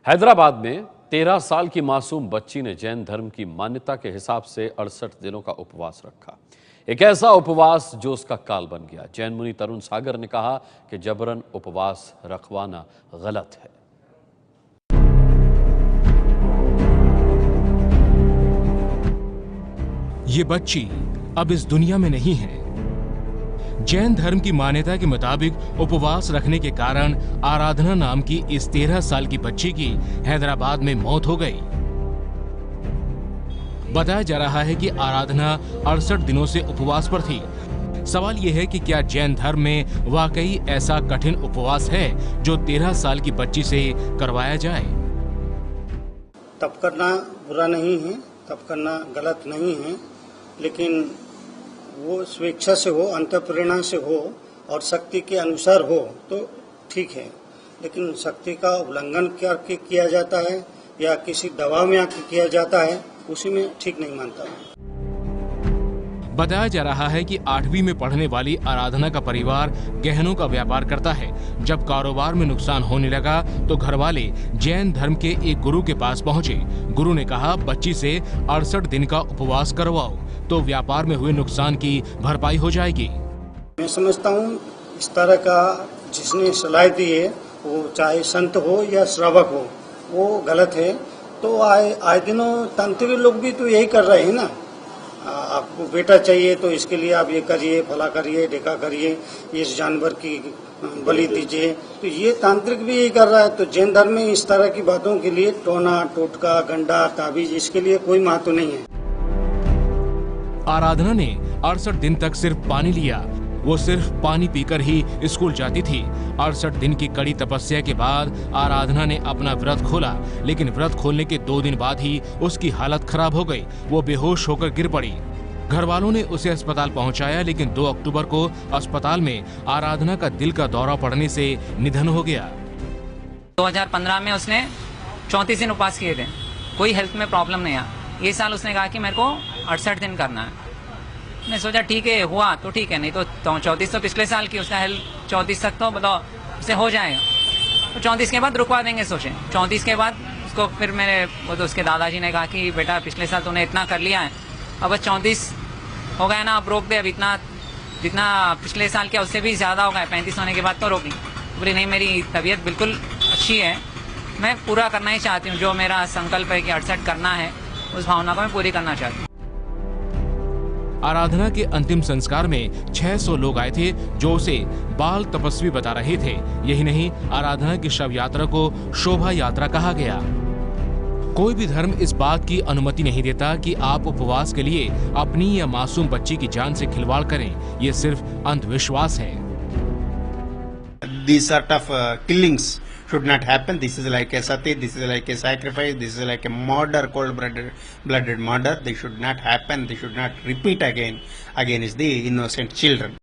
हैदराबाद में 13 साल की मासूम बच्ची ने जैन धर्म की मान्यता के हिसाब से 68 दिनों का उपवास रखा। एक ऐसा उपवास जो उसका काल बन गया। जैन मुनि तरुण सागर ने कहा कि जबरन उपवास रखवाना गलत है। ये बच्ची अब इस दुनिया में नहीं है। जैन धर्म की मान्यता के मुताबिक उपवास रखने के कारण आराधना नाम की इस 13 साल की बच्ची की हैदराबाद में मौत हो गई। बताया जा रहा है कि आराधना 68 दिनों से उपवास पर थी। सवाल यह है कि क्या जैन धर्म में वाकई ऐसा कठिन उपवास है जो 13 साल की बच्ची से करवाया जाए। तप करना बुरा नहीं है, तप करना गलत नहीं है, लेकिन वो स्वेच्छा से हो, अंतःप्रेरणा से हो और शक्ति के अनुसार हो तो ठीक है, लेकिन शक्ति का उल्लंघन करके किया जाता है या किसी दबाव में आके किया जाता है, उसी में ठीक नहीं मानता। बताया जा रहा है कि 8वीं में पढ़ने वाली आराधना का परिवार गहनों का व्यापार करता है। जब कारोबार में नुकसान होने लगा तो घर वाले जैन धर्म के एक गुरु के पास पहुंचे। गुरु ने कहा, बच्ची से 68 दिन का उपवास करवाओ तो व्यापार में हुए नुकसान की भरपाई हो जाएगी। मैं समझता हूँ इस तरह का जिसने सलाह दी है, वो चाहे संत हो या श्रावक हो, वो गलत है। तो आए दिनों तांत्रिक लोग भी तो यही कर रहे हैं ना। आपको बेटा चाहिए तो इसके लिए आप ये करिए, फला करिए, ढेका करिए, इस जानवर की बलि दीजिए, तो ये तांत्रिक भी यही कर रहा है। तो जैन धर्म में इस तरह की बातों के लिए टोना, टोटका, गंडा, ताबीज, इसके लिए कोई महत्व नहीं है। आराधना ने 68 दिन तक सिर्फ पानी लिया। वो सिर्फ पानी पीकर ही स्कूल जाती थी। 68 दिन की कड़ी तपस्या के बाद आराधना ने अपना व्रत खोला, लेकिन व्रत खोलने के 2 दिन बाद ही उसकी हालत खराब हो गई। वो बेहोश होकर गिर पड़ी। घर वालों ने उसे अस्पताल पहुंचाया, लेकिन 2 अक्टूबर को अस्पताल में आराधना का दिल का दौरा पड़ने से निधन हो गया। 2015 में उसने 34 दिन उपवास किए थे, कोई हेल्थ में प्रॉब्लम नहीं आया। ये साल उसने कहा कि मेरे को 68 दिन करना है। मैं सोचा ठीक है, हुआ तो ठीक है, नहीं तो 34 तो पिछले साल की, उसका हेल्थ 34 तक तो बताओ उसे हो जाएगा। तो 34 के बाद रुकवा देंगे सोचे। 34 के बाद उसको फिर वो तो उसके दादाजी ने कहा कि बेटा पिछले साल तूने इतना कर लिया है, अब 34 हो गया ना, अब रोक दे। अब इतना जितना पिछले साल किया उससे भी ज्यादा हो गया, 35 होने के बाद तो रोकी। बोली नहीं, मेरी तबीयत बिल्कुल अच्छी है, मैं पूरा करना ही चाहती हूँ। जो मेरा संकल्प है कि 68 करना है, उस भावना को मैं पूरी करना चाहती हूँ। आराधना के अंतिम संस्कार में 600 लोग आए थे जो उसे बाल तपस्वी बता रहे थे। यही नहीं, आराधना की शव यात्रा को शोभा यात्रा कहा गया। कोई भी धर्म इस बात की अनुमति नहीं देता कि आप उपवास के लिए अपनी या मासूम बच्ची की जान से खिलवाड़ करें। ये सिर्फ अंधविश्वास है। These sort of killings should not happen. This is like a sati, this is like a sacrifice, this is like a murder, cold-blooded murder. They should not happen. They should not repeat again against the innocent children.